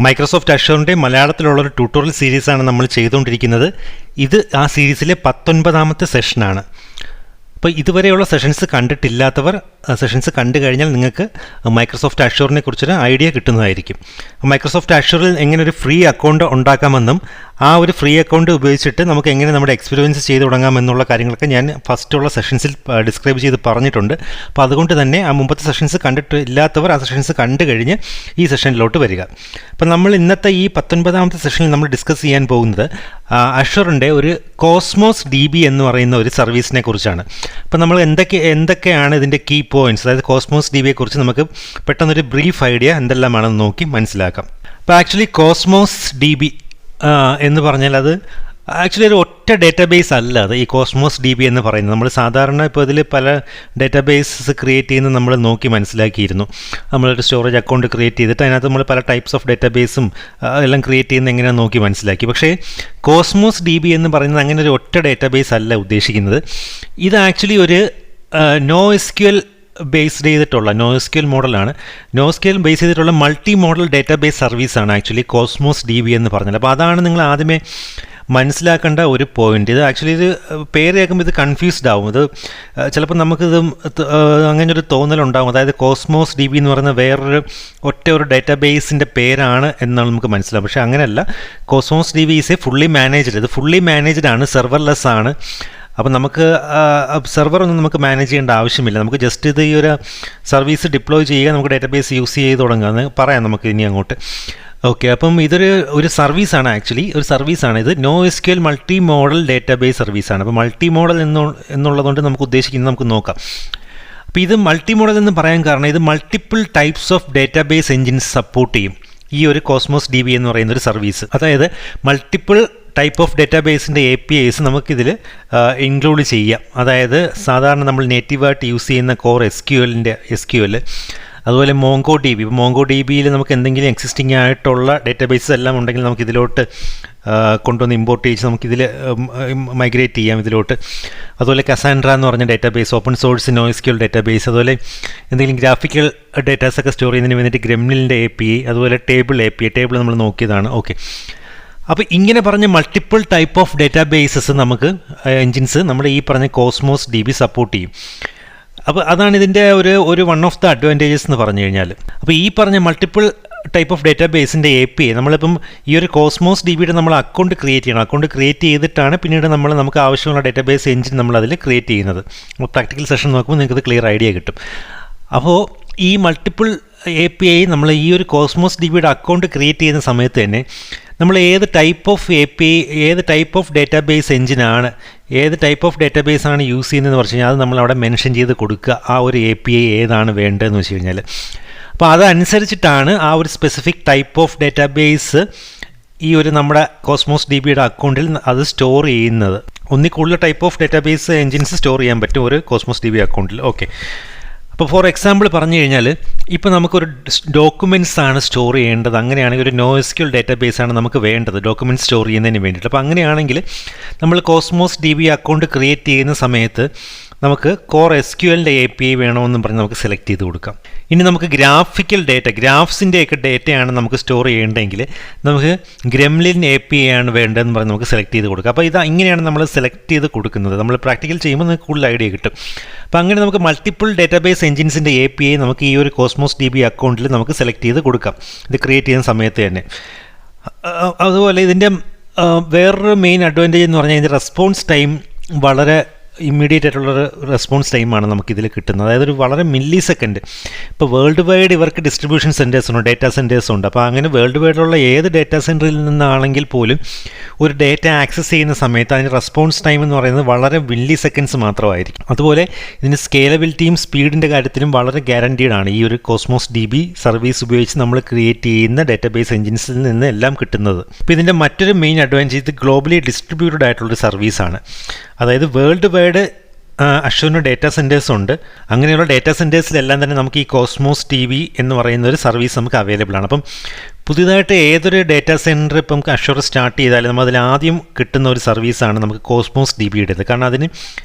Microsoft അഷ്യൂറിൻ്റെ മലയാളത്തിലുള്ളൊരു tutorial സീരീസാണ് നമ്മൾ ചെയ്തുകൊണ്ടിരിക്കുന്നത്. ഇത് ആ സീരീസിലെ 19ാമത്തെ സെഷനാണ്. അപ്പോൾ ഇതുവരെയുള്ള സെഷൻസ് കണ്ടിട്ടില്ലാത്തവർ സെഷൻസ് കണ്ടു കഴിഞ്ഞാൽ നിങ്ങൾക്ക് മൈക്രോസോഫ്റ്റ് അഷ്യൂറിനെ കുറിച്ചൊരു ഐഡിയ കിട്ടുന്നതായിരിക്കും. മൈക്രോസോഫ്റ്റ് അഷ്യൂറിൽ എങ്ങനെ ഒരു ഫ്രീ അക്കൗണ്ട് ഉണ്ടാക്കാമെന്നും ആ ഒരു ഫ്രീ അക്കൗണ്ട് ഉപയോഗിച്ചിട്ട് നമുക്ക് എങ്ങനെ നമ്മുടെ എക്സ്പീരിയൻസ് ചെയ്ത് തുടങ്ങാമെന്നുള്ള കാര്യങ്ങളൊക്കെ ഞാൻ ഫസ്റ്റുള്ള സെഷൻസിൽ ഡിസ്ക്രൈബ് ചെയ്ത് പറഞ്ഞിട്ടുണ്ട്. അപ്പോൾ അതുകൊണ്ട് തന്നെ ആ മുമ്പത്തെ സെഷൻസ് കണ്ടിട്ടില്ലാത്തവർ ആ സെഷൻസ് കണ്ടു കഴിഞ്ഞ് ഈ സെഷനിലോട്ട് വരിക. അപ്പോൾ നമ്മൾ ഇന്നത്തെ ഈ 19ാമത്തെ സെഷനിൽ നമ്മൾ ഡിസ്കസ് ചെയ്യാൻ പോകുന്നത് അഷ്യൂറിൻ്റെ ഒരു കോസ്മോസ് DB എന്ന് പറയുന്ന ഒരു സർവീസിനെ കുറിച്ചാണ്. അപ്പോൾ നമ്മൾ എന്തൊക്കെയാണ് ഇതിൻ്റെ കീ പോയിൻറ്റ്സ്, അതായത് കോസ്മോസ് DBയെ കുറിച്ച് നമുക്ക് പെട്ടെന്നൊരു ബ്രീഫ് ഐഡിയ എന്തെല്ലാമാണെന്ന് നോക്കി മനസ്സിലാക്കാം. അപ്പോൾ ആക്ച്വലി കോസ്മോസ് DB എന്ന് പറഞ്ഞാൽ അത് ആക്ച്വലി ഒരു ഒറ്റ ഡേറ്റാബേസ് അല്ല. അത് ഈ കോസ്മോസ് DB എന്ന് പറയുന്നത് നമ്മൾ സാധാരണ ഇപ്പോൾ ഇതിൽ പല ഡേറ്റാബേസസ് ക്രിയേറ്റ് ചെയ്യുന്നത് നമ്മൾ നോക്കി മനസ്സിലാക്കിയിരുന്നു. നമ്മളൊരു സ്റ്റോറേജ് അക്കൗണ്ട് ക്രിയേറ്റ് ചെയ്തിട്ട് അതിനകത്ത് നമ്മൾ പല ടൈപ്സ് ഓഫ് ഡേറ്റാബേസും എല്ലാം ക്രിയേറ്റ് ചെയ്യുന്നത് എങ്ങനെയാണെന്ന് നോക്കി മനസ്സിലാക്കി. പക്ഷേ കോസ്മോസ് DB എന്ന് പറയുന്നത് അങ്ങനെ ഒരു ഒറ്റ ഡേറ്റാബേസ് അല്ല ഉദ്ദേശിക്കുന്നത്. ഇത് ആക്ച്വലി ഒരു NoSQL ബേസ്ഡ് ചെയ്തിട്ടുള്ള NoSQL മോഡലാണ്. NoSQL ബേസ് ചെയ്തിട്ടുള്ള മൾട്ടി മോഡൽ ഡേറ്റാബേസ് സർവീസാണ് ആക്ച്വലി കോസ്മോസ് DB എന്ന് പറഞ്ഞാൽ. അപ്പോൾ അതാണ് നിങ്ങൾ ആദ്യമേ മനസ്സിലാക്കേണ്ട ഒരു പോയിന്റ്. ഇത് ആക്ച്വലി ഇത് പേര് കേൾക്കുമ്പോൾ ഇത് കൺഫ്യൂസ്ഡ് ആവും. ഇത് ചിലപ്പോൾ നമുക്കിത് അങ്ങനൊരു തോന്നലുണ്ടാകും, അതായത് കോസ്മോസ് DB എന്ന് പറയുന്ന വേറൊരു ഒരു ഡേറ്റാബേസിൻ്റെ പേരാണ് എന്നാണ് നമുക്ക് മനസ്സിലാവും. പക്ഷേ അങ്ങനെയല്ല. Cosmos DB is a fully managed. ഇത് ഫുള്ളി മാനേജ്ഡ് ആണ്, സെർവർലെസ് ആണ്. അപ്പം നമുക്ക് സെർവറൊന്നും നമുക്ക് മാനേജ് ചെയ്യേണ്ട ആവശ്യമില്ല. നമുക്ക് ജസ്റ്റ് ഇത് ഈ ഒരു സർവീസ് ഡിപ്ലോയ് ചെയ്യുക, നമുക്ക് ഡേറ്റാബേസ് യൂസ് ചെയ്ത് തുടങ്ങുക എന്ന് പറയാം നമുക്ക് ഇനി അങ്ങോട്ട്. ഓക്കെ, അപ്പം ഇതൊരു സർവീസാണ്, ആക്ച്വലി ഒരു സർവീസാണ്. ഇത് NoSQL മൾട്ടി മോഡൽ ഡേറ്റാബേസ് സർവീസാണ്. അപ്പോൾ മൾട്ടി മോഡൽ എന്നുള്ളതുകൊണ്ട് നമുക്ക് ഉദ്ദേശിക്കുന്നത് നമുക്ക് നോക്കാം. അപ്പോൾ ഇത് മൾട്ടി മോഡൽ എന്ന് പറയാൻ കാരണം ഇത് multiple types of database engines support ചെയ്യും ഈ ഒരു കോസ്മോസ് DB എന്ന് പറയുന്ന ഒരു സർവീസ്. അതായത് മൾട്ടിപ്പിൾ ടൈപ്പ് ഓഫ് ഡേറ്റാബേസിൻ്റെ APIs നമുക്കിതിൽ ഇൻക്ലൂഡ് ചെയ്യാം. അതായത് സാധാരണ നമ്മൾ നേറ്റീവായിട്ട് യൂസ് ചെയ്യുന്ന കോർ SQL, അതുപോലെ MongoDB. ഇപ്പോൾ MongoDBയിൽ നമുക്ക് എന്തെങ്കിലും എക്സിസ്റ്റിംഗ് ആയിട്ടുള്ള ഡേറ്റാബേസസ് എല്ലാം ഉണ്ടെങ്കിൽ നമുക്ക് ഇതിലോട്ട് കൊണ്ടുവന്ന് ഇമ്പോർട്ട് ചെയ്ത് നമുക്കിതിൽ മൈഗ്രേറ്റ് ചെയ്യാം ഇതിലോട്ട്. അതുപോലെ കസാൻഡ്ര എന്ന് പറഞ്ഞ database, open source NoSQL database, അതുപോലെ എന്തെങ്കിലും ഗ്രാഫിക്കൽ ഡേറ്റാസൊക്കെ സ്റ്റോർ ചെയ്യുന്നതിന് വേണ്ടിയിട്ട് ഗ്രെംലിൻ്റെ API, അതുപോലെ ടേബിൾ നമ്മൾ നോക്കിയതാണ്. ഓക്കെ, അപ്പോൾ ഇങ്ങനെ പറഞ്ഞ മൾട്ടിപ്പിൾ ടൈപ്പ് ഓഫ് ഡേറ്റാബേസസ് നമുക്ക് എൻജിൻസ് നമ്മുടെ ഈ പറഞ്ഞ കോസ്മോസ് DB സപ്പോർട്ട് ചെയ്യും. അപ്പോൾ അതാണ് ഇതിൻ്റെ ഒരു വൺ ഓഫ് ദ അഡ്വാൻറ്റേജസ് എന്ന് പറഞ്ഞു കഴിഞ്ഞാൽ. അപ്പോൾ ഈ പറഞ്ഞ മൾട്ടിപ്പിൾ ടൈപ്പ് ഓഫ് ഡേറ്റാബേസിൻ്റെ API നമ്മളിപ്പം ഈ ഒരു കോസ്മോസ് DBയുടെ നമ്മൾ അക്കൗണ്ട് ക്രിയേറ്റ് ചെയ്യണം. അക്കൗണ്ട് ക്രിയേറ്റ് ചെയ്തിട്ടാണ് പിന്നീട് നമുക്ക് ആവശ്യമുള്ള ഡേറ്റാബേസ് എൻജിൻ നമ്മൾ അതിൽ ക്രിയേറ്റ് ചെയ്യുന്നത്. പ്രാക്ടിക്കൽ സെഷൻ നോക്കുമ്പോൾ നിങ്ങൾക്കത് ക്ലിയർ ഐഡിയ കിട്ടും. അപ്പോൾ ഈ മൾട്ടിപ്പിൾ API നമ്മൾ ഈ ഒരു കോസ്മോസ് DBയുടെ അക്കൗണ്ട് ക്രിയേറ്റ് ചെയ്യുന്ന സമയത്ത് തന്നെ നമ്മൾ ഏത് ടൈപ്പ് ഓഫ് API, ഏത് ടൈപ്പ് ഓഫ് ഡേറ്റാബേസ് എൻജിനാണ്, ഏത് ടൈപ്പ് ഓഫ് ഡേറ്റാബേസ് ആണ് യൂസ് ചെയ്യുന്നതെന്ന് പറഞ്ഞു കഴിഞ്ഞാൽ അത് നമ്മളവിടെ മെൻഷൻ ചെയ്ത് കൊടുക്കുക. ആ ഒരു API ഏതാണ് വേണ്ടതെന്ന് വെച്ച് കഴിഞ്ഞാൽ അപ്പോൾ അതനുസരിച്ചിട്ടാണ് ആ ഒരു സ്പെസിഫിക് ടൈപ്പ് ഓഫ് ഡേറ്റാബേസ് ഈ ഒരു നമ്മുടെ കോസ്മോസ് DBയുടെ അക്കൗണ്ടിൽ അത് സ്റ്റോർ ചെയ്യുന്നത്. ഒന്നിൽ കൂടുതൽ type of database engines store ചെയ്യാൻ പറ്റും ഒരു കോസ്മോസ് DB അക്കൗണ്ടിൽ. ഓക്കെ, അപ്പോൾ ഫോർ എക്സാമ്പിൾ പറഞ്ഞു കഴിഞ്ഞാൽ ഇപ്പോൾ നമുക്കൊരു ഡോക്യുമെൻറ്റ്സ് ആണ് സ്റ്റോർ ചെയ്യേണ്ടത്. അങ്ങനെയാണെങ്കിൽ ഒരു NoSQL ഡേറ്റാബേസ് ആണ് നമുക്ക് വേണ്ടത് ഡോക്യുമെൻറ്റ്സ് സ്റ്റോർ ചെയ്യുന്നതിന് വേണ്ടിയിട്ട്. അപ്പോൾ അങ്ങനെയാണെങ്കിൽ നമ്മൾ കോസ്മോസ് DB അക്കൗണ്ട് ക്രിയേറ്റ് ചെയ്യുന്ന സമയത്ത് നമുക്ക് കോർ SQLൻ്റെ API വേണമെന്നും പറഞ്ഞ് നമുക്ക് സെലക്ട് ചെയ്ത് കൊടുക്കാം. ഇനി നമുക്ക് ഗ്രാഫിക്കൽ ഗ്രാഫ്സിൻ്റെയൊക്കെ ഡേറ്റയാണ് നമുക്ക് സ്റ്റോർ ചെയ്യേണ്ടതെങ്കിൽ നമുക്ക് ഗ്രെംലിൻ API ആണ് വേണ്ടതെന്ന് പറഞ്ഞ് നമുക്ക് സെലക്ട് ചെയ്ത് കൊടുക്കാം. അപ്പോൾ ഇങ്ങനെയാണ് നമ്മൾ സെലക്ട് ചെയ്ത് കൊടുക്കുന്നത്. നമ്മൾ പ്രാക്ടിക്കൽ ചെയ്യുമ്പോൾ നമുക്ക് കൂടുതൽ ഐഡിയ കിട്ടും. അപ്പോൾ അങ്ങനെ നമുക്ക് മൾട്ടിപ്പിൾ ഡേറ്റാബേസ് എൻജിൻസിൻ്റെ API നമുക്ക് ഈ ഒരു കോസ്മോസ് DB അക്കൗണ്ടിൽ നമുക്ക് സെലക്ട് ചെയ്ത് കൊടുക്കാം ഇത് ക്രിയേറ്റ് ചെയ്യുന്ന സമയത്ത് തന്നെ. അതുപോലെ ഇതിൻ്റെ വേറൊരു മെയിൻ അഡ്വാൻറ്റേജ് എന്ന് പറഞ്ഞാൽ ഇതിൻ്റെ റെസ്പോൺസ് ടൈം വളരെ ഇമ്മീഡിയറ്റ് ആയിട്ടുള്ളൊരു റെസ്പോൺസ് ടൈമാണ് നമുക്കിതിൽ കിട്ടുന്നത്. അതായത് ഒരു വളരെ മില്ലി സെക്കൻഡ്. ഇപ്പോൾ വേൾഡ് വൈഡ് ഇവർക്ക് ഡിസ്ട്രിബ്യൂഷൻ സെൻറ്റേഴ്സ് ഉണ്ട്, ഡേറ്റാ സെൻറ്റേഴ്സ് ഉണ്ട്. അപ്പോൾ അങ്ങനെ വേൾഡ് വൈഡിലുള്ള ഏത് ഡേറ്റാ സെൻറ്ററിൽ നിന്നാണെങ്കിൽ പോലും ഒരു ഡേറ്റ ആക്സസ് ചെയ്യുന്ന സമയത്ത് അതിന് റെസ്പോൺസ് ടൈം എന്ന് പറയുന്നത് വളരെ മില്ലി സെക്കൻഡ്സ് മാത്രമായിരിക്കും. അതുപോലെ ഇതിന് സ്കേലബിലിറ്റിയും സ്പീഡിൻ്റെ കാര്യത്തിലും വളരെ ഗ്യാരണ്ടീഡ് ആണ് ഈ ഒരു കോസ്മോസ് DB സർവീസ് ഉപയോഗിച്ച് നമ്മൾ ക്രിയേറ്റ് ചെയ്യുന്ന ഡേറ്റാബേസ് എൻജിൻസിൽ നിന്ന് എല്ലാം കിട്ടുന്നത്. ഇപ്പോൾ ഇതിൻ്റെ മറ്റൊരു മെയിൻ അഡ്വാൻറ്റേജ് ഇത് ഗ്ലോബലി ഡിസ്ട്രിബ്യൂട്ടഡ് ആയിട്ടുള്ളൊരു സർവീസാണ്. അതായത് വേൾഡ് വൈഡ് അഷ്യൂറിന് ഡേറ്റാ സെൻറ്റേഴ്സ് ഉണ്ട്. അങ്ങനെയുള്ള ഡേറ്റാ സെൻറ്റേഴ്സിലെല്ലാം തന്നെ നമുക്ക് ഈ കോസ്മോസ് DB എന്ന് പറയുന്ന ഒരു സർവീസ് നമുക്ക് അവൈലബിൾ ആണ്. അപ്പം പുതിയതായിട്ട് ഏതൊരു ഡേറ്റാ സെൻറ്റർ ഇപ്പം അഷ്യൂർ സ്റ്റാർട്ട് ചെയ്താലും നമ്മൾ അതിൽ ആദ്യം കിട്ടുന്ന ഒരു സർവീസാണ് നമുക്ക് കോസ്മോസ് DBയുടേത്. കാരണം അതിന്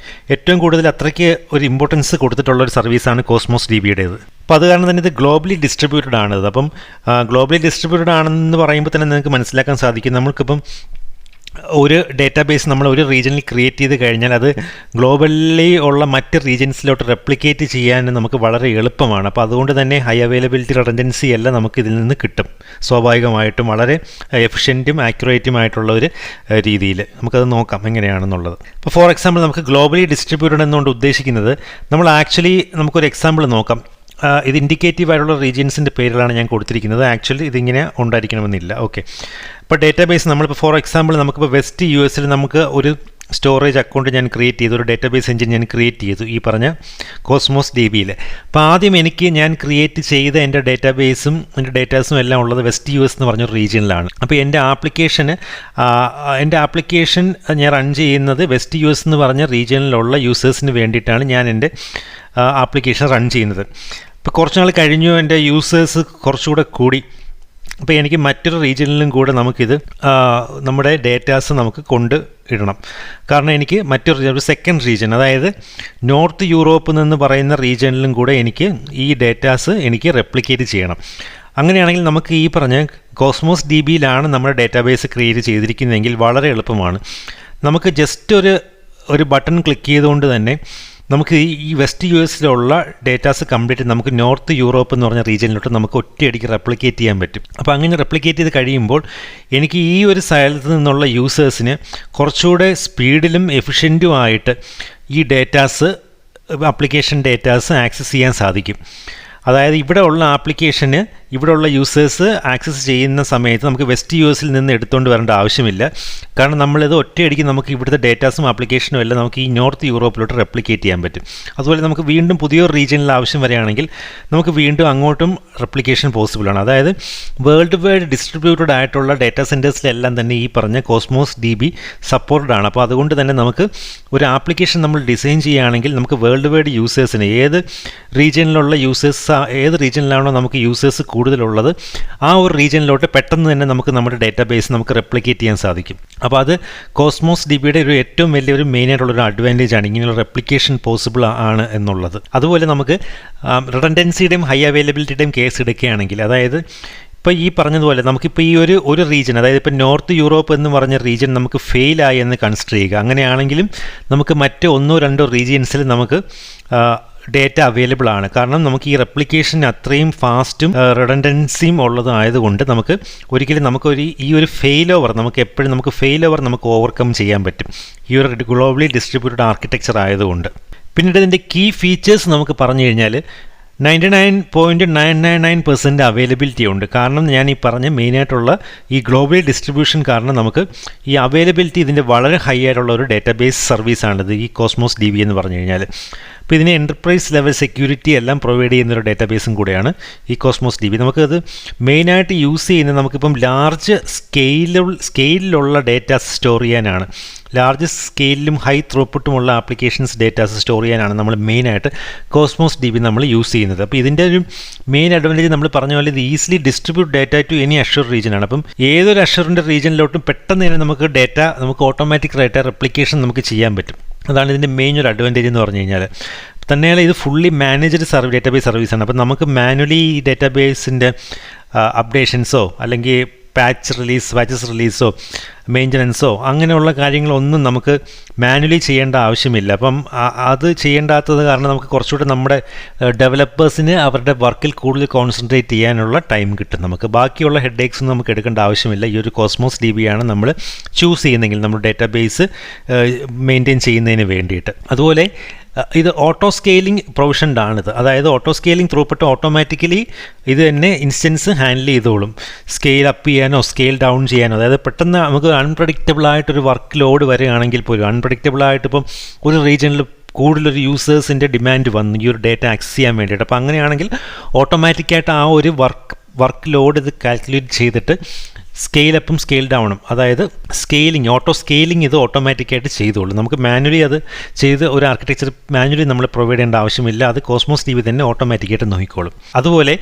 ഏറ്റവും കൂടുതൽ അത്രയ്ക്ക് ഒരു ഇമ്പോർട്ടൻസ് കൊടുത്തിട്ടുള്ള ഒരു സർവീസാണ് കോസ്മോസ് DBയുടേത്. അപ്പോൾ അത് കാരണം തന്നെ ഇത് ഗ്ലോബലി ഡിസ്ട്രിബ്യൂട്ടഡ് ആണിത്. അപ്പം ഗ്ലോബലി ഡിസ്ട്രിബ്യൂട്ടഡ് ആണെന്ന് പറയുമ്പോൾ തന്നെ നിങ്ങൾക്ക് മനസ്സിലാക്കാൻ സാധിക്കും, നമ്മൾക്കിപ്പം ഒരു ഡേറ്റാബേസ് നമ്മൾ ഒരു റീജിയനിൽ ക്രിയേറ്റ് ചെയ്ത് കഴിഞ്ഞാൽ അത് ഗ്ലോബലി ഉള്ള മറ്റ് റീജിയൻസിലോട്ട് റെപ്ലിക്കേറ്റ് ചെയ്യാൻ നമുക്ക് വളരെ എളുപ്പമാണ്. അപ്പോൾ അതുകൊണ്ട് തന്നെ ഹൈ അവൈലബിലിറ്റി റിഡൻഡൻസി എല്ലാം നമുക്ക് ഇതിൽ നിന്ന് കിട്ടും. സ്വാഭാവികമായിട്ടും വളരെ എഫിഷ്യൻറ്റും ആക്യുറേറ്റുമായിട്ടുള്ള ഒരു രീതിയിൽ നമുക്കത് നോക്കാം എങ്ങനെയാണെന്നുള്ളത്. ഇപ്പോൾ ഫോർ എക്സാമ്പിൾ നമുക്ക് ഗ്ലോബലി ഡിസ്ട്രിബ്യൂട്ടഡ് എന്നുകൊണ്ട് ഉദ്ദേശിക്കുന്നത് നമ്മൾ ആക്ച്വലി നമുക്കൊരു എക്സാമ്പിൾ നോക്കാം. ഇത് ഇൻഡിക്കേറ്റീവ് ആയിട്ടുള്ള റീജിയൻസിൻ്റെ പേരിലാണ് ഞാൻ കൊടുത്തിരിക്കുന്നത്. ആക്ച്വലി ഇതിങ്ങനെ ഉണ്ടായിരിക്കണമെന്നില്ല. ഓക്കെ, ഇപ്പോൾ ഡേറ്റാബേസ് നമ്മളിപ്പോൾ ഫോർ എക്സാമ്പിൾ നമുക്കിപ്പോൾ വെസ്റ്റ് യു എസിൽ നമുക്ക് ഒരു സ്റ്റോറേജ് അക്കൗണ്ട് ഞാൻ ക്രിയേറ്റ് ചെയ്തു, ഒരു ഡേറ്റാബേസ് എഞ്ചിൻ ഞാൻ ക്രിയേറ്റ് ചെയ്തു ഈ പറഞ്ഞ കോസ്മോസ് DBയിൽ. അപ്പോൾ ആദ്യം ഞാൻ ക്രിയേറ്റ് ചെയ്ത എൻ്റെ ഡേറ്റാബേസും എൻ്റെ ഡേറ്റാസും എല്ലാം ഉള്ളത് വെസ്റ്റ് യു എസ് എന്ന് പറഞ്ഞൊരു റീജിയനിലാണ്. അപ്പോൾ എൻ്റെ ആപ്ലിക്കേഷൻ ഞാൻ റൺ ചെയ്യുന്നത് വെസ്റ്റ് യു എസ് എന്ന് പറഞ്ഞ റീജിയനിലുള്ള യൂസേഴ്സിന് വേണ്ടിയിട്ടാണ് ഞാൻ എൻ്റെ ആപ്ലിക്കേഷൻ റൺ ചെയ്യുന്നത്. ഇപ്പോൾ കുറച്ച് നാൾ കഴിഞ്ഞു, എൻ്റെ യൂസേഴ്സ് കുറച്ചുകൂടെ കൂടി. അപ്പോൾ എനിക്ക് മറ്റൊരു റീജിയനിലും കൂടെ നമുക്കിത് നമ്മുടെ ഡേറ്റാസ് നമുക്ക് കൊണ്ട് ഇടണം. കാരണം എനിക്ക് മറ്റൊരു സെക്കൻഡ് റീജിയൻ, അതായത് നോർത്ത് യൂറോപ്പ് എന്ന് പറയുന്ന റീജിയനിലും കൂടെ എനിക്ക് ഈ ഡേറ്റാസ് എനിക്ക് റെപ്ലിക്കേറ്റ് ചെയ്യണം. അങ്ങനെയാണെങ്കിൽ നമുക്ക് ഈ പറഞ്ഞ കോസ്മോസ് DBയിലാണ് നമ്മുടെ ഡേറ്റാബേസ് ക്രിയേറ്റ് ചെയ്തിരിക്കുന്നതെങ്കിൽ വളരെ എളുപ്പമാണ്. നമുക്ക് ജസ്റ്റ് ഒരു ബട്ടൺ ക്ലിക്ക് ചെയ്തുകൊണ്ട് തന്നെ നമുക്ക് ഈ വെസ്റ്റ് യു എസിലുള്ള ഡേറ്റാസ് കംപ്ലീറ്റ് നമുക്ക് നോർത്ത് യൂറോപ്പ് എന്ന് പറഞ്ഞ റീജിയനിലോട്ട് നമുക്ക് ഒറ്റയടിക്ക് റെപ്ലിക്കേറ്റ് ചെയ്യാൻ പറ്റും. അപ്പോൾ അങ്ങനെ റെപ്ലിക്കേറ്റ് ചെയ്ത് കഴിയുമ്പോൾ എനിക്ക് ഈ ഒരു സ്ഥലത്ത് നിന്നുള്ള യൂസേഴ്സിന് കുറച്ചുകൂടെ സ്പീഡിലും എഫിഷ്യൻറ്റുമായിട്ട് ഈ ആപ്ലിക്കേഷൻ ഡേറ്റാസ് ആക്സസ് ചെയ്യാൻ സാധിക്കും. അതായത് ഇവിടെ ഉള്ള ആപ്ലിക്കേഷന് ഇവിടെയുള്ള യൂസേഴ്സ് ആക്സസ് ചെയ്യുന്ന സമയത്ത് നമുക്ക് വെസ്റ്റ് യു എസിൽ നിന്ന് എടുത്തുകൊണ്ട് വരേണ്ട ആവശ്യമില്ല. കാരണം നമ്മളിത് ഒറ്റയടിക്ക് നമുക്ക് ഇവിടുത്തെ ഡേറ്റാസും ആപ്ലിക്കേഷനും എല്ലാം നമുക്ക് ഈ നോർത്ത് യൂറോപ്പിലോട്ട് റെപ്ലിക്കേറ്റ് ചെയ്യാൻ പറ്റും. അതുപോലെ നമുക്ക് വീണ്ടും പുതിയൊരു റീജിയനിൽ ആവശ്യം വരികയാണെങ്കിൽ നമുക്ക് വീണ്ടും അങ്ങോട്ടും റെപ്ലിക്കേഷൻ പോസിബിളാണ്. അതായത് വേൾഡ് വൈഡ് ഡിസ്ട്രിബ്യൂട്ടഡ് ആയിട്ടുള്ള ഡേറ്റാ സെൻറ്റേഴ്സിലെല്ലാം തന്നെ ഈ പറഞ്ഞ കോസ്മോസ് DB സപ്പോർട്ടഡ് ആണ്. അപ്പോൾ അതുകൊണ്ട് തന്നെ നമുക്ക് ഒരു ആപ്ലിക്കേഷൻ നമ്മൾ ഡിസൈൻ ചെയ്യുകയാണെങ്കിൽ നമുക്ക് വേൾഡ് വൈഡ് യൂസേഴ്സിന് ഏത് റീജിയനിലാണോ നമുക്ക് യൂസേഴ്സ് കൂടുതലുള്ളത് ആ ഒരു റീജിയനിലോട്ട് പെട്ടെന്ന് തന്നെ നമ്മുടെ ഡേറ്റാബേസ് നമുക്ക് റെപ്ലിക്കേറ്റ് ചെയ്യാൻ സാധിക്കും. അപ്പോൾ അത് കോസ്മോസ് DBയുടെ ഒരു ഏറ്റവും വലിയൊരു മെയിനായിട്ടുള്ളൊരു അഡ്വാൻറ്റേജ് ആണ്, ഇങ്ങനെയുള്ള റെപ്ലിക്കേഷൻ പോസിബിൾ ആണ് എന്നുള്ളത്. അതുപോലെ നമുക്ക് റിഡൻഡൻസിയുടെയും ഹൈ അവൈലബിലിറ്റിയുടെയും കേസ് എടുക്കുകയാണെങ്കിൽ, അതായത് ഇപ്പോൾ ഈ പറഞ്ഞതുപോലെ നമുക്കിപ്പോൾ ഈ ഒരു റീജിയൻ, അതായത് ഇപ്പോൾ നോർത്ത് യൂറോപ്പ് എന്ന് പറഞ്ഞ റീജിയൻ നമുക്ക് ഫെയിലായി എന്ന് കൺസിഡർ ചെയ്യുക. അങ്ങനെയാണെങ്കിലും നമുക്ക് മറ്റ് 1-2 റീജിയൻസിൽ നമുക്ക് ഡേറ്റ അവൈലബിൾ ആണ്. കാരണം നമുക്ക് ഈ റെപ്ലിക്കേഷൻ അത്രയും ഫാസ്റ്റും റിഡൻഡൻസിയും ഉള്ളതായതുകൊണ്ട് നമുക്ക് ഒരിക്കലും ഈ ഒരു ഫെയിൽ ഓവർ നമുക്ക് ഓവർകം ചെയ്യാൻ പറ്റും ഈ ഒരു ഗ്ലോബലി ഡിസ്ട്രിബ്യൂട്ടഡ് ആർക്കിടെക്ചർ ആയതുകൊണ്ട്. പിന്നീട് ഇതിൻ്റെ കീ ഫീച്ചേഴ്സ് നമുക്ക് പറഞ്ഞു കഴിഞ്ഞാൽ 99.999% അവൈലബിലിറ്റി ഉണ്ട്. കാരണം ഞാൻ ഈ പറഞ്ഞ മെയിനായിട്ടുള്ള ഈ ഗ്ലോബൽ ഡിസ്ട്രിബ്യൂഷൻ കാരണം നമുക്ക് ഈ അവൈലബിലിറ്റി ഇതിൻ്റെ വളരെ ഹൈ ആയിട്ടുള്ള ഒരു ഡേറ്റാബേസ് സർവീസാണിത് ഈ കോസ്മോസ് DB എന്ന് പറഞ്ഞു കഴിഞ്ഞാൽ. അപ്പോൾ ഇതിന് എൻ്റർപ്രൈസ് ലെവൽ സെക്യൂരിറ്റി എല്ലാം പ്രൊവൈഡ് ചെയ്യുന്നൊരു ഡേറ്റാബേസും കൂടെയാണ് ഈ കോസ്മോസ് DB. നമുക്കത് മെയിനായിട്ട് യൂസ് ചെയ്യുന്നത് നമുക്കിപ്പം ലാർജ് സ്കെയിലിലുള്ള ഡേറ്റാസ് സ്റ്റോർ ചെയ്യാനാണ്. ലാർജ് സ്കെയിലും ഹൈ ത്രൂപുട്ടുമുള്ള ആപ്ലിക്കേഷൻസ് ഡേറ്റാസ് സ്റ്റോർ ചെയ്യാനാണ് നമ്മൾ മെയിനായിട്ട് കോസ്മോസ് DB നമ്മൾ യൂസ് ചെയ്യുന്നത്. അപ്പോൾ ഇതിൻ്റെ ഒരു മെയിൻ അഡ്വാൻറ്റേജ് നമ്മൾ പറഞ്ഞ പോലെ ഇത് easily distribute data to any Azure റീജിയനാണ്. അപ്പം ഏതൊരു അഷറിൻ്റെ റീജിയനിലോട്ടും പെട്ടെന്ന് തന്നെ നമുക്ക് ഓട്ടോമാറ്റിക് ആയിട്ട് റെപ്ലിക്കേഷൻ നമുക്ക് ചെയ്യാൻ പറ്റും. അതാണ് ഇതിൻ്റെ മെയിൻ ഒരു അഡ്വാൻറ്റേജ് എന്ന് പറഞ്ഞു കഴിഞ്ഞാൽ. തന്നെയാണ് ഇത് ഫുള്ളി മാനേജ്ഡ് ഡേറ്റാബേസ് സർവീസാണ്. അപ്പം നമുക്ക് മാനുവലി ഈ ഡേറ്റാബേസിൻ്റെ അപ്ഡേഷൻസോ അല്ലെങ്കിൽ പാച്ചസ് റിലീസോ മെയിൻ്റനൻസോ അങ്ങനെയുള്ള കാര്യങ്ങളൊന്നും നമുക്ക് മാനുവലി ചെയ്യേണ്ട ആവശ്യമില്ല. അപ്പം അത് ചെയ്യേണ്ടാത്തത് കാരണം നമുക്ക് കുറച്ചുകൂടെ നമ്മുടെ ഡെവലപ്പേഴ്സിന് അവരുടെ വർക്കിൽ കൂടുതൽ കോൺസെൻട്രേറ്റ് ചെയ്യാനുള്ള ടൈം കിട്ടും. നമുക്ക് ബാക്കിയുള്ള ഹെഡേക്സ് ഒന്നും നമുക്ക് എടുക്കേണ്ട ആവശ്യമില്ല. ഈ ഒരു കോസ്മോസ് DB ആണ് നമ്മൾ ചൂസ് ചെയ്യുന്നതെങ്കിൽ നമ്മുടെ ഡേറ്റാബേസ് മെയിൻറ്റെയിൻ ചെയ്യുന്നതിന് വേണ്ടിയിട്ട്. അതുപോലെ ഇത് ഓട്ടോ സ്കെയിലിംഗ് പ്രൊവിഷൻഡ് ആണിത്. അതായത് ഓട്ടോ സ്കെയിലിംഗ് ത്രൂപുട്ട് ഓട്ടോമാറ്റിക്കലി ഇത് തന്നെ ഇൻസ്റ്റൻസ് ഹാൻഡിൽ ചെയ്തോളും. സ്കെയിൽ അപ്പ് ചെയ്യാനോ സ്കെയിൽ ഡൗൺ ചെയ്യാനോ, അതായത് പെട്ടെന്ന് നമുക്ക് അൺപ്രഡിക്റ്റബിളായിട്ടൊരു വർക്ക് ലോഡ് വരികയാണെങ്കിൽ പോലും അൺപ്രഡിക്റ്റബിളായിട്ട് ഇപ്പം ഒരു റീജിയനിൽ കൂടുതലൊരു യൂസേഴ്സിൻ്റെ ഡിമാൻഡ് വന്നു ഈ ഒരു ഡേറ്റ ആക്സസ് ചെയ്യാൻ വേണ്ടിയിട്ട്. അപ്പോൾ അങ്ങനെയാണെങ്കിൽ ഓട്ടോമാറ്റിക്കായിട്ട് ആ ഒരു വർക്ക് ലോഡ് ഇത് കാൽക്കുലേറ്റ് ചെയ്തിട്ട് സ്കെയിൽ അപ്പും സ്കെയിൽ ഡൗണും, അതായത് ഓട്ടോ സ്കെയിലിംഗ് ഇത് ഓട്ടോമാറ്റിക്കായിട്ട് ചെയ്തോളും. നമുക്ക് മാനുവലി അത് ചെയ്ത് ഒരു ആർക്കിടെക്ചർ മാനുവലി നമ്മൾ പ്രൊവൈഡ് ചെയ്യേണ്ട ആവശ്യമില്ല. അത് കോസ്മോസ് DB തന്നെ ഓട്ടോമാറ്റിക്കായിട്ട് നോക്കിക്കോളും. അതുപോലെ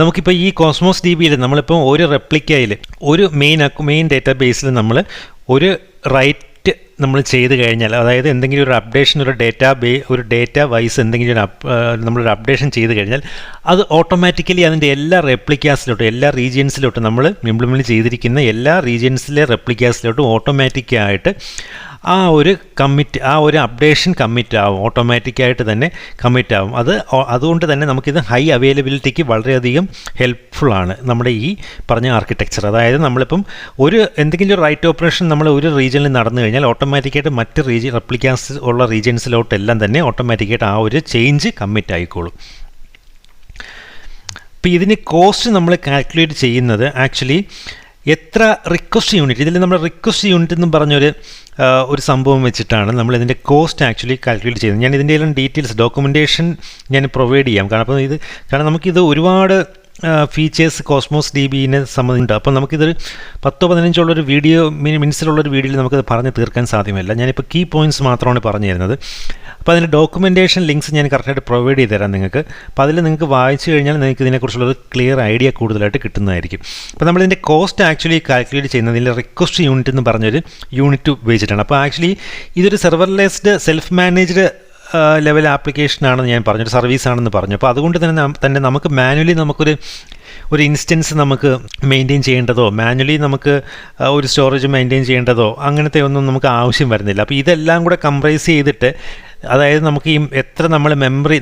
നമുക്കിപ്പോൾ ഈ കോസ്മോസ് DBയിൽ നമ്മളിപ്പോൾ ഒരു റെപ്ലിക്കയിൽ ഒരു മെയിൻ ഡേറ്റാബേസിൽ നമ്മൾ ഒരു റൈറ്റ് നമ്മൾ ചെയ്ത് കഴിഞ്ഞാൽ, അതായത് എന്തെങ്കിലും ഒരു അപ്ഡേഷൻ, ഒരു ഡേറ്റ വൈസ് എന്തെങ്കിലും നമ്മളൊരു അപ്ഡേഷൻ ചെയ്ത് കഴിഞ്ഞാൽ അത് ഓട്ടോമാറ്റിക്കലി അതിൻ്റെ എല്ലാ റെപ്ലിക്കാസിലോട്ടും, എല്ലാ റീജിയൻസിലോട്ടും, നമ്മൾ ഇംപ്ലിമെൻറ്റ് ചെയ്തിരിക്കുന്ന എല്ലാ റീജിയൻസിലെ റെപ്ലിക്കാസിലോട്ടും ഓട്ടോമാറ്റിക്കായിട്ട് ആ ഒരു അപ്ഡേഷൻ കമ്മിറ്റ് ആവും, ഓട്ടോമാറ്റിക്കായിട്ട് തന്നെ കമ്മിറ്റ് ആവും. അതുകൊണ്ട് തന്നെ നമുക്കിത് ഹൈ അവൈലബിലിറ്റിക്ക് വളരെയധികം ഹെൽപ്ഫുള്ളാണ് നമ്മുടെ ഈ പറഞ്ഞ ആർക്കിടെക്ചർ. അതായത് നമ്മളിപ്പം എന്തെങ്കിലും ഒരു റൈറ്റ് ഓപ്പറേഷൻ നമ്മൾ ഒരു റീജിയനിൽ നടന്നു കഴിഞ്ഞാൽ ഓട്ടോമാറ്റിക്കായിട്ട് മറ്റ് റെപ്ലിക്കാസ് ഉള്ള റീജിയൻസിലോട്ടെല്ലാം തന്നെ ഓട്ടോമാറ്റിക്കായിട്ട് ആ ഒരു ചേഞ്ച് കമ്മിറ്റ് ആയിക്കോളും. ഇപ്പോൾ ഇതിന് കോസ്റ്റ് നമ്മൾ കാൽക്കുലേറ്റ് ചെയ്യുന്നത് ആക്ച്വലി എത്ര റിക്വസ്റ്റ് യൂണിറ്റ്, ഇതിൽ നമ്മൾ റിക്വസ്റ്റ് യൂണിറ്റ് എന്നും പറഞ്ഞൊരു സംഭവം വെച്ചിട്ടാണ് നമ്മൾ ഇതിൻ്റെ കോസ്റ്റ് ആക്ച്വലി കാൽക്കുലേറ്റ് ചെയ്യുന്നത്. ഞാൻ ഇതിൻ്റെ എല്ലാം ഡീറ്റെയിൽസ് ഡോക്യുമെൻറ്റേഷൻ ഞാൻ പ്രൊവൈഡ് ചെയ്യാം. കാരണം നമുക്കിത് ഒരുപാട് ഫീച്ചേഴ്സ് കോസ്മോസ് DBനെ സംബന്ധിച്ചുണ്ട്. അപ്പോൾ നമുക്കിതൊരു 10-15 മിനിറ്റ്സിലുള്ളൊരു വീഡിയോയിൽ നമുക്കത് പറഞ്ഞ് തീർക്കാൻ സാധ്യമല്ല. ഞാനിപ്പോൾ കീ പോയിൻറ്റ്സ് മാത്രമാണ് പറഞ്ഞു തരുന്നത്. അപ്പോൾ അതിൻ്റെ ഡോക്യുമെൻറ്റേഷൻ ലിങ്ക്സ് ഞാൻ കറക്റ്റായിട്ട് പ്രൊവൈഡ് ചെയ്ത് തരാം നിങ്ങൾക്ക്. അപ്പോൾ അതിൽ നിങ്ങൾക്ക് വായിച്ചു കഴിഞ്ഞാൽ നിങ്ങൾക്ക് ഇതിനെക്കുറിച്ചുള്ളൊരു ക്ലിയർ ഐഡിയ കൂടുതലായിട്ട് കിട്ടുന്നതായിരിക്കും. അപ്പോൾ നമ്മളിതിൻ്റെ കോസ്റ്റ് ആക്ച്വലി കാൽക്കുലേറ്റ് ചെയ്യുന്നത് ഇതിൻ്റെ റിക്വസ്റ്റ് യൂണിറ്റ് എന്ന് പറഞ്ഞൊരു യൂണിറ്റ് ഉപയോഗിച്ചിട്ടാണ്. അപ്പോൾ ആക്ച്വലി ഇതൊരു സെർവർലെസ്ഡ് സെൽഫ് മാനേജ്ഡ് ലെവൽ ആപ്ലിക്കേഷനാണെന്ന് ഞാൻ പറഞ്ഞു, ഒരു സർവീസാണെന്ന് പറഞ്ഞു. അപ്പോൾ അതുകൊണ്ട് തന്നെ നമുക്ക് മാനുവലി ഒരു ഇൻസ്റ്റൻസ് നമുക്ക് മെയിൻറ്റെയിൻ ചെയ്യേണ്ടതോ മാനുവലി നമുക്ക് ഒരു സ്റ്റോറേജ് മെയിൻറ്റെയിൻ ചെയ്യേണ്ടതോ അങ്ങനത്തെ ഒന്നും നമുക്ക് ആവശ്യം വരുന്നില്ല. അപ്പോൾ ഇതെല്ലാം കൂടെ കംപ്രൈസ് ചെയ്തിട്ട്, അതായത് നമുക്ക്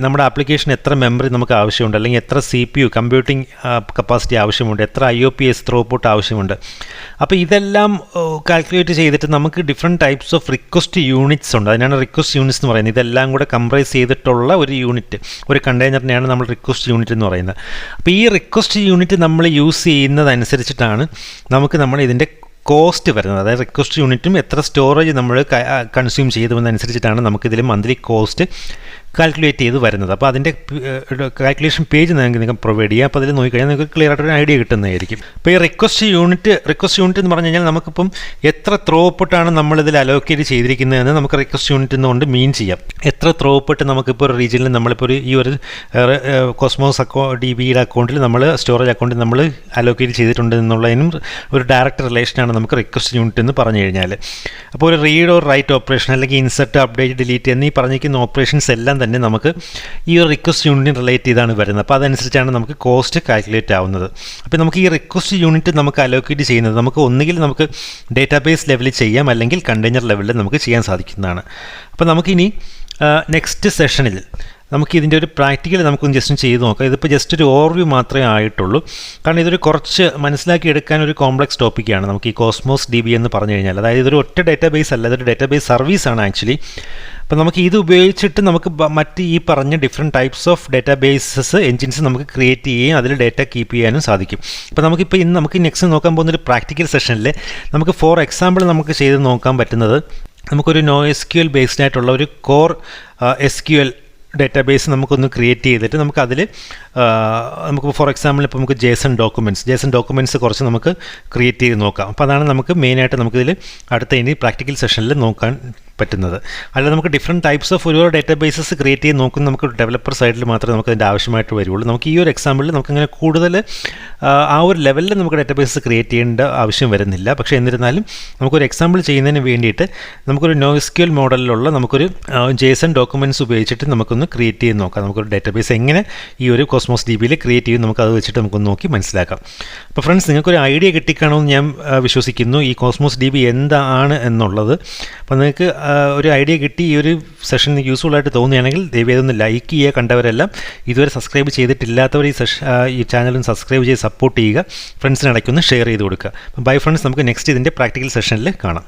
നമ്മുടെ ആപ്ലിക്കേഷൻ എത്ര മെമ്മറി നമുക്ക് ആവശ്യമുണ്ട്, അല്ലെങ്കിൽ എത്ര CPU കമ്പ്യൂട്ടിംഗ് കപ്പാസിറ്റി ആവശ്യമുണ്ട്, എത്ര IOPS ത്രൂപുട്ട് ആവശ്യമുണ്ട്, അപ്പോൾ ഇതെല്ലാം കാൽക്കുലേറ്റ് ചെയ്തിട്ട് നമുക്ക് different types of request units ഉണ്ട്. അതിനാണ് റിക്വസ്റ്റ് യൂണിറ്റ്സ് എന്ന് പറയുന്നത്. ഇതെല്ലാം കൂടെ കംപ്രൈസ് ചെയ്തിട്ടുള്ള ഒരു യൂണിറ്റ്, ഒരു കണ്ടെയ്നറിനെയാണ് നമ്മൾ റിക്വസ്റ്റ് യൂണിറ്റ് എന്ന് പറയുന്നത്. അപ്പോൾ ഈ റിക്വസ്റ്റ് യൂണിറ്റ് നമ്മൾ യൂസ് ചെയ്യുന്നതനുസരിച്ചിട്ടാണ് നമ്മൾ ഇതിൻ്റെ കോസ്റ്റ് വരുന്നത്. അതായത് റിക്വസ്റ്റ് യൂണിറ്റും എത്ര സ്റ്റോറേജ് നമ്മൾ കൺസ്യൂം ചെയ്തുവെന്നനുസരിച്ചിട്ടാണ് നമുക്കിതിൽ മന്ത്ലി കോസ്റ്റ് കാൽക്കുലേറ്റ് ചെയ്ത് വരുന്നത്. അപ്പോൾ അതിൻ്റെ കാൽക്കുലേഷൻ പേജ് നിങ്ങൾക്ക് പ്രൊവൈഡ് ചെയ്യാം. അപ്പോൾ അതിൽ നോക്കിക്കഴിഞ്ഞാൽ നിങ്ങൾക്ക് ക്ലിയർ ആയിട്ടൊരു ഐഡിയ കിട്ടുന്നതായിരിക്കും. ഇപ്പോൾ ഈ റിക്വസ്റ്റ് യൂണിറ്റ് എന്ന് പറഞ്ഞു കഴിഞ്ഞാൽ നമുക്കിപ്പം എത്ര ത്രോപ്പുട്ടാണ് നമ്മളിതിൽ അലോക്കേറ്റ് ചെയ്തിരിക്കുന്നതെന്ന് നമുക്ക് റിക്വസ്റ്റ് യൂണിറ്റ് എന്നുകൊണ്ട് മീൻ ചെയ്യാം. എത്ര ത്രോപ്പുട്ട് നമുക്കിപ്പോൾ ഒരു റീജിയനിൽ നമ്മളിപ്പോൾ ഈ ഒരു കോസ്മോസ് DBയുടെ അക്കൗണ്ടിൽ സ്റ്റോറേജ് അക്കൗണ്ടിൽ നമ്മൾ അലോക്കേറ്റ് ചെയ്തിട്ടുണ്ട് എന്നുള്ളതിനും ഒരു ഡയറക്റ്റ് റിലേഷനാണ് നമുക്ക് റിക്വസ്റ്റ് യൂണിറ്റ് എന്ന് പറഞ്ഞു കഴിഞ്ഞാൽ. അപ്പോൾ ഒരു റീഡ് ഓർ റൈറ്റ് ഓപ്പറേഷൻ, അല്ലെങ്കിൽ ഇൻസെർട്ട്, അപ്ഡേറ്റ്, ഡിലീറ്റ് എന്നീ പറഞ്ഞിരിക്കുന്ന ഓപ്പറേഷൻസ് എല്ലാം തന്നെ നമുക്ക് ഈ ഒരു റിക്വസ്റ്റ് യൂണിറ്റിന് റിലേറ്റ് ചെയ്താണ് വരുന്നത്. അപ്പോൾ അതനുസരിച്ചാണ് നമുക്ക് കോസ്റ്റ് കാൽക്കുലേറ്റ് ആവുന്നത്. അപ്പോൾ നമുക്ക് ഈ റിക്വസ്റ്റ് യൂണിറ്റ് നമുക്ക് അലോക്കേറ്റ് ചെയ്യുന്നത് ഒന്നുകിൽ നമുക്ക് ഡേറ്റാബേസ് ലെവലിൽ ചെയ്യാം, അല്ലെങ്കിൽ കണ്ടെയ്നർ ലെവലിൽ നമുക്ക് ചെയ്യാൻ സാധിക്കുന്നതാണ്. അപ്പോൾ നമുക്കിനി നെക്സ്റ്റ് സെഷനിൽ നമുക്കിതിൻ്റെ ഒരു പ്രാക്ടിക്കൽ നമുക്കൊന്ന് ജസ്റ്റ് ചെയ്ത് നോക്കാം. ഇതിപ്പോൾ ജസ്റ്റ് ഒരു ഓവർവ്യൂ മാത്രമേ ആയിട്ടുള്ളൂ. കാരണം ഇതൊരു കുറച്ച് മനസ്സിലാക്കി എടുക്കാൻ ഒരു കോംപ്ലക്സ് ടോപ്പിക്കാണ് നമുക്ക് ഈ കോസ്മോസ് DB എന്ന് പറഞ്ഞു കഴിഞ്ഞാൽ. അതായത് ഇതൊരു ഒറ്റ ഡേറ്റാബേസ് അല്ല, ഇതൊരു ഡേറ്റാബേസ് സർവീസാണ് ആക്ച്വലി. അപ്പോൾ നമുക്ക് ഇത് ഉപയോഗിച്ചിട്ട് നമുക്ക് മറ്റ് ഈ പറഞ്ഞ different types of databases engines നമുക്ക് ക്രിയേറ്റ് ചെയ്യുകയും അതിൽ ഡേറ്റ കീപ്പ് ചെയ്യാനും സാധിക്കും. അപ്പോൾ നമുക്ക് നെക്സ്റ്റ് നോക്കാൻ പോകുന്നൊരു പ്രാക്ടിക്കൽ സെഷനിൽ നമുക്ക് ഫോർ എക്സാമ്പിൾ നമുക്ക് ചെയ്ത് നോക്കാൻ പറ്റുന്നത്, നമുക്കൊരു NoSQL ബേസ്ഡ് ആയിട്ടുള്ള ഒരു കോർ SQL ഡേറ്റാബേസ് നമുക്കൊന്ന് ക്രിയേറ്റ് ചെയ്തിട്ട് നമുക്ക് ഫോർ എക്സാമ്പിൾ ഇപ്പോൾ നമുക്ക് JSON ഡോക്യുമെൻറ്റ്സ് കുറച്ച് നമുക്ക് ക്രിയേറ്റ് ചെയ്ത് നോക്കാം. അപ്പോൾ അതാണ് നമുക്ക് മെയിനായിട്ട് നമുക്കിതിൽ ഇനി പ്രാക്ടിക്കൽ സെഷനിൽ നോക്കാൻ പറ്റുന്നത്. അല്ലാതെ നമുക്ക് ഡിഫറെൻറ്റ് ടൈപ്സ് ഓഫ് ഓരോ ഡേറ്റാബേസസ് ക്രിയേറ്റ് ചെയ്ത് നോക്കുന്ന നമുക്ക് ഡെവലപ്പർ സൈഡിൽ മാത്രമേ നമുക്ക് അതിൻ്റെ ആവശ്യമായിട്ട് വരുള്ളൂ. നമുക്ക് ഈ ഒരു എക്സാമ്പിളിൽ നമുക്കങ്ങനെ കൂടുതൽ ആ ഒരു ലെവലിൽ നമുക്ക് ഡേറ്റാബേസസ് ക്രിയേറ്റ് ചെയ്യേണ്ട ആവശ്യം വരുന്നില്ല. പക്ഷേ എന്നിരുന്നാലും നമുക്കൊരു എക്സാമ്പിൾ ചെയ്യുന്നതിന് വേണ്ടിയിട്ട് നമുക്കൊരു NoSQL മോഡലിലുള്ള നമുക്കൊരു JSON ഡോക്യുമെൻറ്റ്സ് ഉപയോഗിച്ചിട്ട് നമുക്കൊന്ന് ക്രിയേറ്റ് ചെയ്ത് നോക്കാം. നമുക്കൊരു ഡേറ്റാബേസ് എങ്ങനെ ഈ ഒരു കോസ്മോസ് DBയിൽ ക്രിയേറ്റ് ചെയ്യും നമുക്കത് വെച്ചിട്ട് നമുക്കൊന്ന് നോക്കി മനസ്സിലാക്കാം. അപ്പോൾ ഫ്രണ്ട്സ്, നിങ്ങൾക്കൊരു ഐഡിയ കിട്ടിക്കാണമെന്ന് ഞാൻ വിശ്വസിക്കുന്നു ഈ കോസ്മോസ് DB എന്താണ് എന്നുള്ളത്. അപ്പോൾ നിങ്ങൾക്ക് ഒരു ഐഡിയ കിട്ടി, ഈ ഒരു സെഷൻ യൂസ്ഫുൾ ആയിട്ട് തോന്നുകയാണെങ്കിൽ ദയവായി ഒന്ന് ലൈക്ക് ചെയ്യുക. കണ്ടവരെല്ലാം ഇതുവരെ സബ്സ്ക്രൈബ് ചെയ്തിട്ടില്ലാത്തവർ ഈ ചാനലും സബ്സ്ക്രൈബ് ചെയ്ത് സപ്പോർട്ട് ചെയ്യുക. ഫ്രണ്ട്സിനിടയ്ക്കൊന്ന് ഷെയർ ചെയ്ത് കൊടുക്കുക. ബൈ ഫ്രണ്ട്സ്, നമുക്ക് നെക്സ്റ്റ് ഇതിൻ്റെ പ്രാക്ടിക്കൽ സെഷനിൽ കാണാം.